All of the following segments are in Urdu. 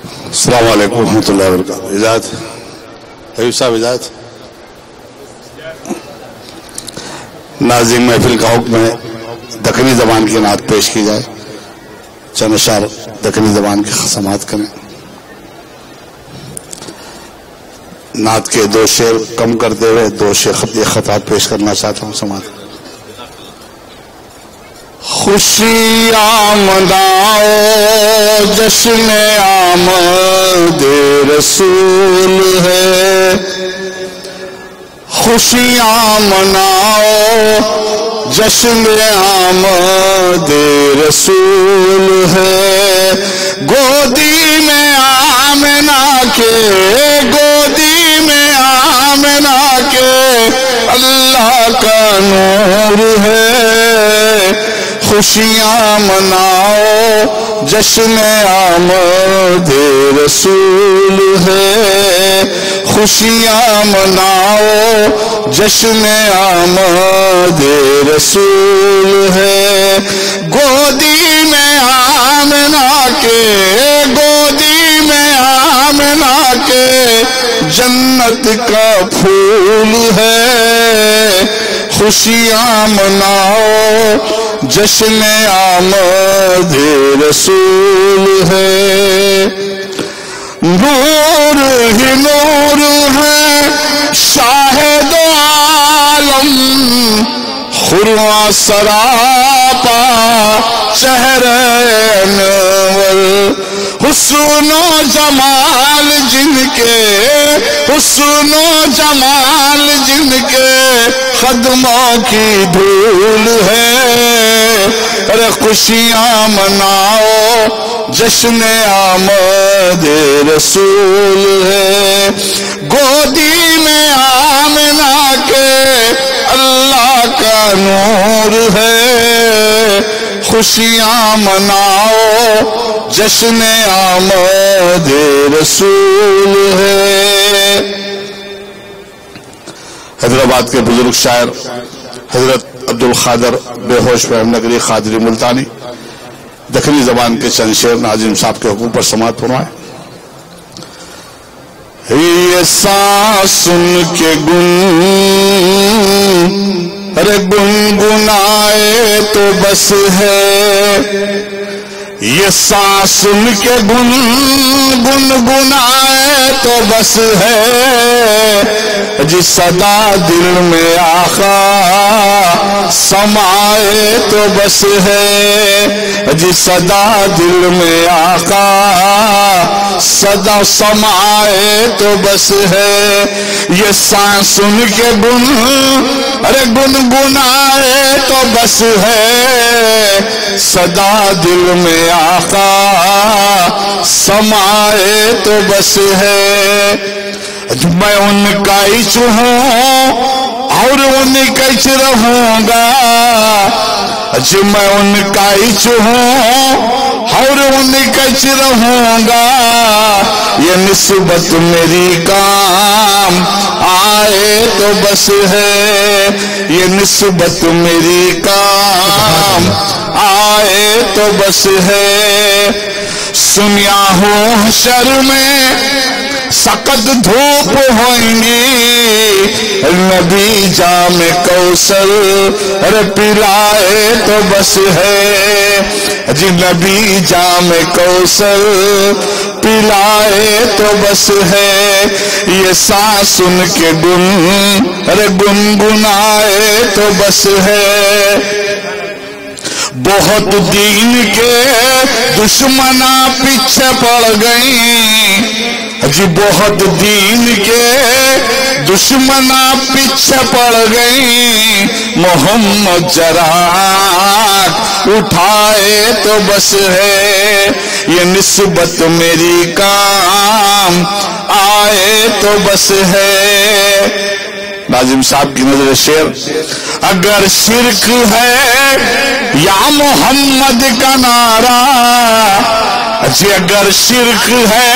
السلام علیکم ورحمۃ اللہ وبرکاتہ. اجازت حبیب صاحب اجازت. ناظرین محفل کا حکم ہے دکنی زبان کی نعت پیش کی جائے. چند اشعار دکنی زبان کی سماعت کریں. نعت کے 2 شعر کم کرتے ہوئے 2 شعر خطات پیش کرنا چاہتا ہوں. سماعت. خوشیاں مناؤ جشن آمد رسول ہے. خوشیاں مناؤ جشن آمد رسول ہے. گودی میں آمنہ کے گودی میں آمنہ کے اللہ کا نور ہے. خوشیاں مناؤ جشن آمد رسول ہے. خوشیاں مناؤ جشن آمد رسول ہے. گودی میں آمنہ کے گودی میں آمنہ کے جنت کا پھول ہے. خوشیاں مناؤ جشن آمد رسول ہے. نور ہی نور ہے شاہد عالم خرما سراپا چہرہ انور. حسن و جمال جن کے حسن و جمال جن کے قدموں کی دھول ہے. ارے خوشیاں مناؤ جشن آمد رسول ہے. گودی میں آمنہ کے اللہ کا نور ہے. خوشیاں مناؤ جشن آمد رسول ہے. حیدرآباد کے بزرگ شاعر حضرت عبدالقادر بے ہوش فہم نگری قادری ملتانی دکنی زبان کے چند شعر ناظرین صاحب کے حکم پر سماعت فرمائیں. یہ سانس سن کے ارے گنگنائے تو بس ہے. یہ سانس سن کے گنگنائے تو بس ہے. جس صدا دل میں آقا سمائے تو بس ہے. جس صدا دل میں آقا صدا سمائے تو بس ہے. یہ سانس سن کے گنگنائے تو بس ہے. صدا دل میں آقا سمائے تو بس ہے. میں ان کا ہی ہوں اور ان کا ہی رہوں گا. میں ان کا ہی ہوں اور ان کا ہی رہوں گا. یہ نسبت میری کام آئے تو بس ہے. یہ نسبت میری کام آئے تو بس ہے. سنیا ہوں حشر میں سخت دھوپ ہوئیں گی. نبی جام کوثر پلائے تو بس ہے. جی نبی جام کوثر پلائے تو بس ہے. یہ سانس سن کے گنگنائے تو بس ہے. بہت دین کے دشمنا پیچھے پڑ گئیں. جی بہت دین کے دشمنا پیچھے پڑ گئیں. محمد جراح اٹھائے تو بس ہے. یہ نسبت میری کام آئے تو بس ہے. ناظم صاحب کی نظر شعر. اگر شرک ہے یا محمد کا نعرہ. جی اگر شرک ہے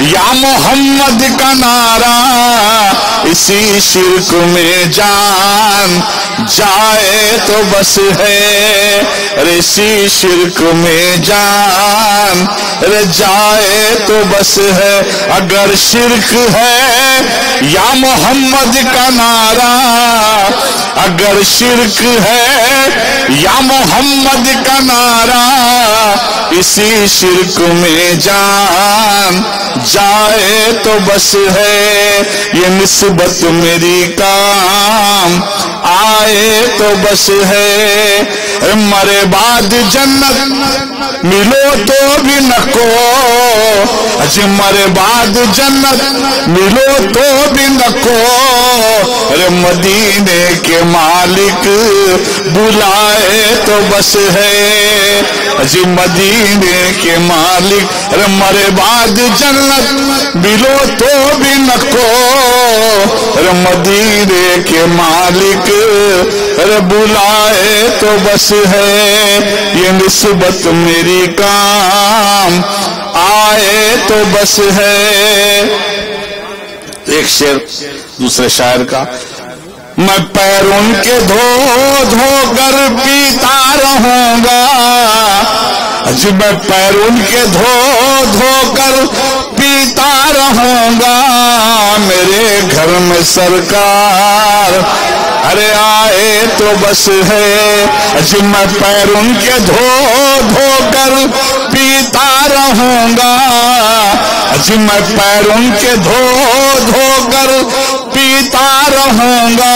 یا محمد کا نعرہ. اسی شرک میں جان جائے تو بس ہے. اسی شرک میں جان ارے جائے تو بس ہے، اگر شرک ہے یا محمد کا نعرہ، اگر شرک ہے یا محمد کا نعرہ، اسی شرک میں جان جائے تو بس ہے، یہ نسبت میری کام آئے تو بس ہے، مرے بعد جنت ملو تو بھی نہ کو، مرے بعد جنت ملو تو بھی نہ کو، ارے مدینے کے مالک بلائے تو بس ہے، مدینے کے مالک، ارے مرے بعد جنت ملو تو بھی نہ کو، ارے مدینے کے مالک ارے بلائے تو بس ہے، یہ نسبت میری کام آئے تو بس ہے۔ ایک شعر دوسرے شاعر کا، میں پیر ان کے دھو دھو کر پیتا رہوں گا، میں پیر ان کے دھو دھو کر پیتا رہوں گا، میرے گھر میں سرکار ارے آئے تو بس ہے، میں پیر ان کے دھو دھو کر پیتا رہوں گا، میں پیر ان کے دھو دھو کر پیتا رہوں گا،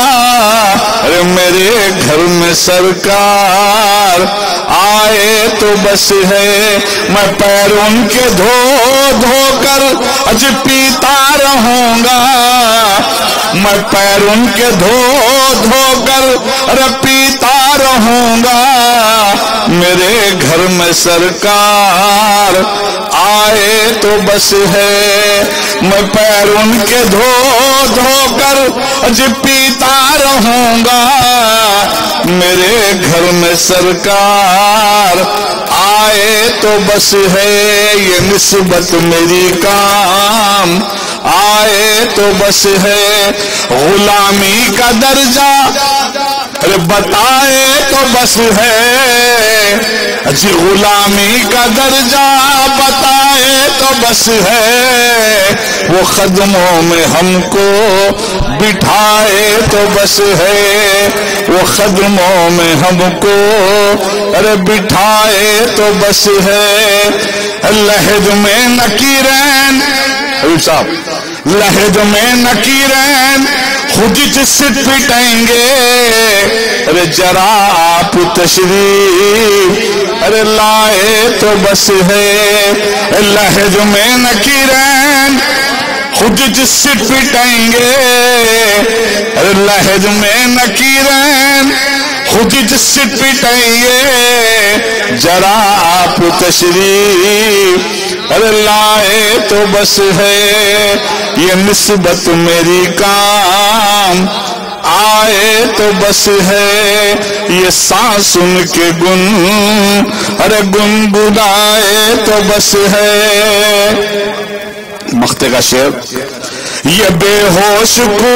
ارے میرے گھر میں سرکار آئے تو بس ہے، میں پیر ان کے دھو دھو کر پیتا رہوں گا، میں پیر ان کے دھو دھو کر پیتا رہوں گا، میرے گھر میں سرکار آئے تو بس ہے، میں پیر ان کے دھو دھو کر پیتا رہوں گا، میرے گھر میں سرکار آئے تو بس ہے، یہ نسبت میری کام آئے تو بس ہے، غلامی کا درجہ بتائے تو بس ہے، غلامی کا درجہ بتائے تو بس ہے، وہ قدموں میں ہم کو بٹھائے تو بس ہے، وہ قدموں میں ہم کو ارے بٹھائے تو بس ہے، لحد میں نکیرین صاحب، لحد میں نکیرین خود جس سے پٹیں گے، ارے ذرا آپ تشریف ارے لائے تو بس ہے، لحد میں نکیرین خود جس سے پٹیں گے، ارے لحد میں نکیرین خود جس سے پٹیں گے، ذرا آپ تشریف ارے لائے تو بس ہے، یہ نسبت میری کام آئے تو بس ہے، یہ سانس ان کے گن ارے گنگنائے تو بس ہے۔ مقطع کا شعر، یہ بے ہوش کو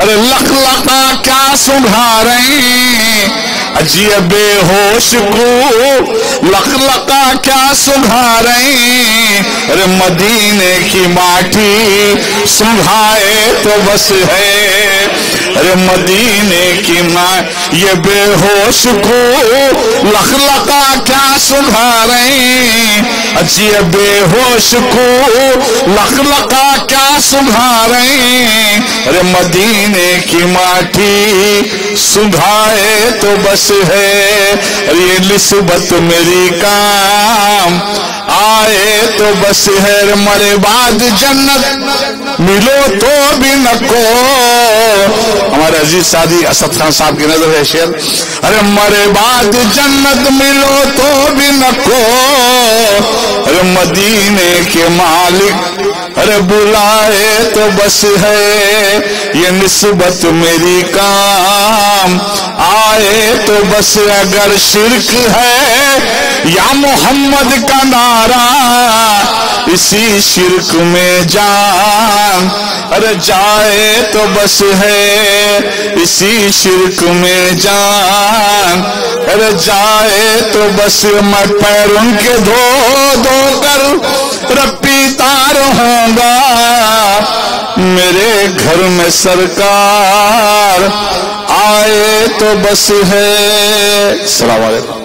ارے لق لقا کیا سنگھاریں، جی بے ہوش کو لق لقا کیا سنگھاریں، ارے مدینے کی ماٹھی سنگھائے تو بس ہے، ارے مدینے کی یہ بے ہوش کو لق لقا کیا سنگھاریں، جی بے ہوش کو لق لقا کیا سنگھاریں، ارے مدینے کی ماٹھی سنگھائے تو بس ہے، یہ نسبت میری کام آئے تو بس ہے، مرے بعد جنت ملو تو بھی نہ کو، ہمارے عزیز سعدی اسد خان صاحب کی نظر ہے شعر، ارے مرے بعد جنت ملو تو بھی نہ کو، ارے مدینے کے مالک ارے بلائے تو بس ہے، یہ نسبت میری کام آئے تو بس، اگر شرک ہے یا محمد کا نعرہ، اسی شرک میں جان ارے جائے تو بس ہے، اسی شرک میں جان ارے جائے تو بس، میں پیر ان کے دھو دھو کر پیتا رہوں گا، میرے گھر میں سرکار آئے تو بس ہے۔ السلام علیکم۔